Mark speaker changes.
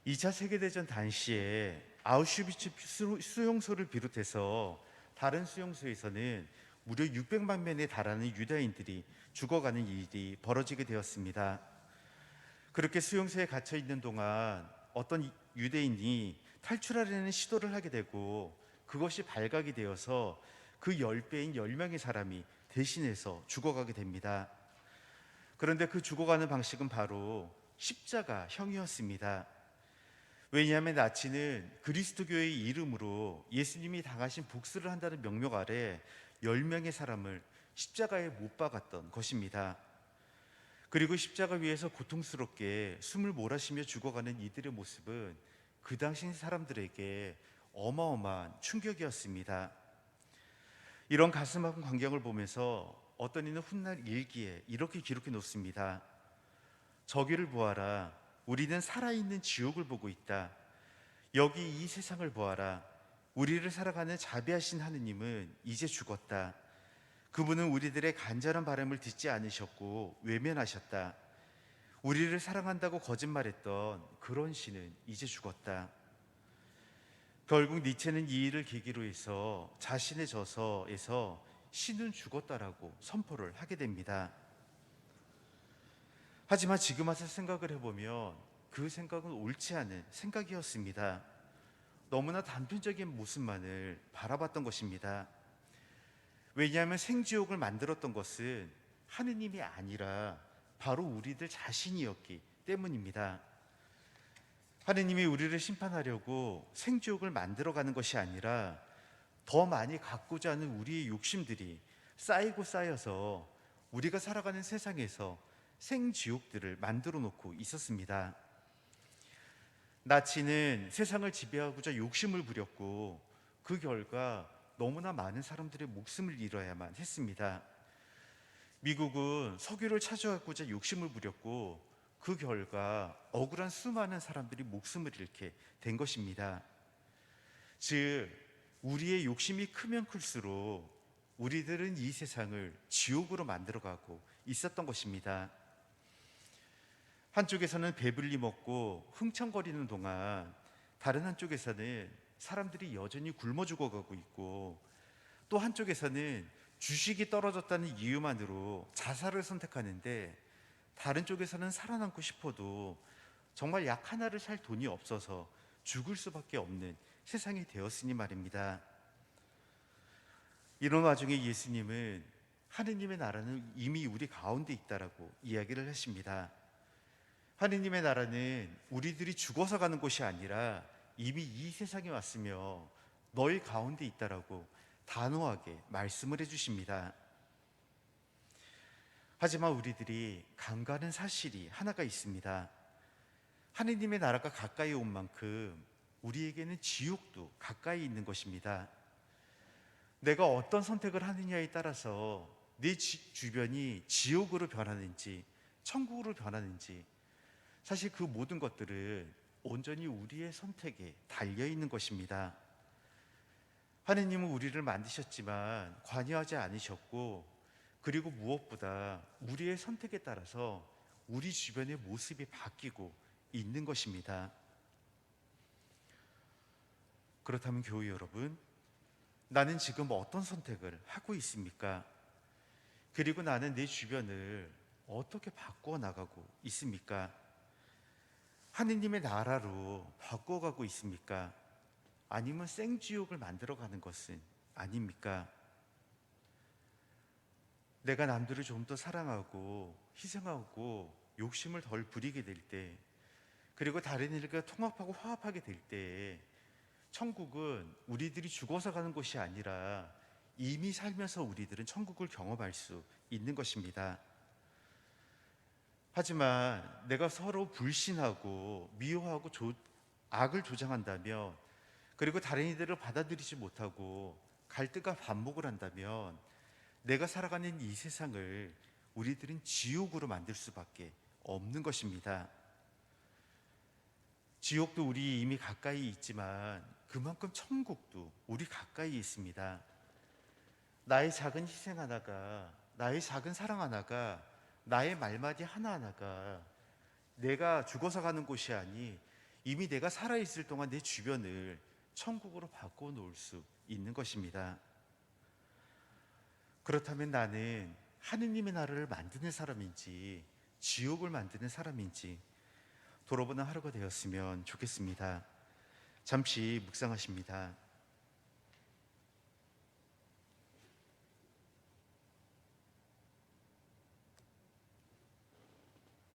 Speaker 1: 2차 세계대전 당시에 아우슈비츠 수용소를 비롯해서 다른 수용소에서는 무려 600만 명에 달하는 유대인들이 죽어가는 일이 벌어지게 되었습니다. 그렇게 수용소에 갇혀 있는 동안 어떤 유대인이 탈출하려는 시도를 하게 되고 그것이 발각이 되어서 그 10배인 10명의 사람이 대신해서 죽어가게 됩니다. 그런데 그 죽어가는 방식은 바로 십자가형이었습니다. 왜냐하면 나치는 그리스도교의 이름으로 예수님이 당하신 복수를 한다는 명목 아래 10명의 사람을 십자가에 못 박았던 것입니다. 그리고 십자가 위에서 고통스럽게 숨을 몰아쉬며 죽어가는 이들의 모습은 그 당시 사람들에게 어마어마한 충격이었습니다. 이런 가슴 아픈 광경을 보면서 어떤 이는 훗날 일기에 이렇게 기록해 놓습니다. 저기를 보아라. 우리는 살아있는 지옥을 보고 있다. 여기 이 세상을 보아라. 우리를 살아가는 자비하신 하느님은 이제 죽었다. 그분은 우리들의 간절한 바람을 듣지 않으셨고 외면하셨다. 우리를 사랑한다고 거짓말했던 그런 신은 이제 죽었다. 결국 니체는 이 일을 계기로 해서 자신의 저서에서 신은 죽었다라고 선포를 하게 됩니다. 하지만 지금 와서 생각을 해보면 그 생각은 옳지 않은 생각이었습니다. 너무나 단편적인 모습만을 바라봤던 것입니다. 왜냐하면 생지옥을 만들었던 것은 하느님이 아니라 바로 우리들 자신이었기 때문입니다. 하느님이 우리를 심판하려고 생지옥을 만들어가는 것이 아니라 더 많이 갖고자 하는 우리의 욕심들이 쌓이고 쌓여서 우리가 살아가는 세상에서 생지옥들을 만들어 놓고 있었습니다. 나치는 세상을 지배하고자 욕심을 부렸고 그 결과 너무나 많은 사람들의 목숨을 잃어야만 했습니다. 미국은 석유를 차지하고자 욕심을 부렸고 그 결과 억울한 수많은 사람들이 목숨을 잃게 된 것입니다. 즉 우리의 욕심이 크면 클수록 우리들은 이 세상을 지옥으로 만들어가고 있었던 것입니다. 한쪽에서는 배불리 먹고 흥청거리는 동안 다른 한쪽에서는 사람들이 여전히 굶어 죽어가고 있고 또 한쪽에서는 주식이 떨어졌다는 이유만으로 자살을 선택하는데 다른 쪽에서는 살아남고 싶어도 정말 약 하나를 살 돈이 없어서 죽을 수밖에 없는 세상이 되었으니 말입니다. 이런 와중에 예수님은 하느님의 나라는 이미 우리 가운데 있다라고 이야기를 하십니다. 하느님의 나라는 우리들이 죽어서 가는 곳이 아니라 이미 이 세상에 왔으며 너희 가운데 있다라고 단호하게 말씀을 해주십니다. 하지만 우리들이 간과하는 사실이 하나가 있습니다. 하느님의 나라가 가까이 온 만큼 우리에게는 지옥도 가까이 있는 것입니다. 내가 어떤 선택을 하느냐에 따라서 내 주변이 지옥으로 변하는지 천국으로 변하는지 사실 그 모든 것들은 온전히 우리의 선택에 달려 있는 것입니다. 하느님은 우리를 만드셨지만 관여하지 않으셨고 그리고 무엇보다 우리의 선택에 따라서 우리 주변의 모습이 바뀌고 있는 것입니다. 그렇다면 교회 여러분, 나는 지금 어떤 선택을 하고 있습니까? 그리고 나는 내 주변을 어떻게 바꾸어 나가고 있습니까? 하느님의 나라로 바꿔가고 있습니까? 아니면 생지옥을 만들어가는 것은 아닙니까? 내가 남들을 좀 더 사랑하고 희생하고 욕심을 덜 부리게 될 때, 그리고 다른 일과 통합하고 화합하게 될 때에 천국은 우리들이 죽어서 가는 곳이 아니라 이미 살면서 우리들은 천국을 경험할 수 있는 것입니다. 하지만 내가 서로 불신하고 미워하고 악을 조장한다면, 그리고 다른 이들을 받아들이지 못하고 갈등과 반목을 한다면 내가 살아가는 이 세상을 우리들은 지옥으로 만들 수밖에 없는 것입니다. 지옥도 우리 이미 가까이 있지만 그만큼 천국도 우리 가까이 있습니다. 나의 작은 희생 하나가, 나의 작은 사랑 하나가, 나의 말마디 하나하나가 내가 죽어서 가는 곳이 아니 이미 내가 살아있을 동안 내 주변을 천국으로 바꿔놓을 수 있는 것입니다. 그렇다면 나는 하느님의 나라를 만드는 사람인지 지옥을 만드는 사람인지 돌아보는 하루가 되었으면 좋겠습니다. 잠시 묵상하십니다.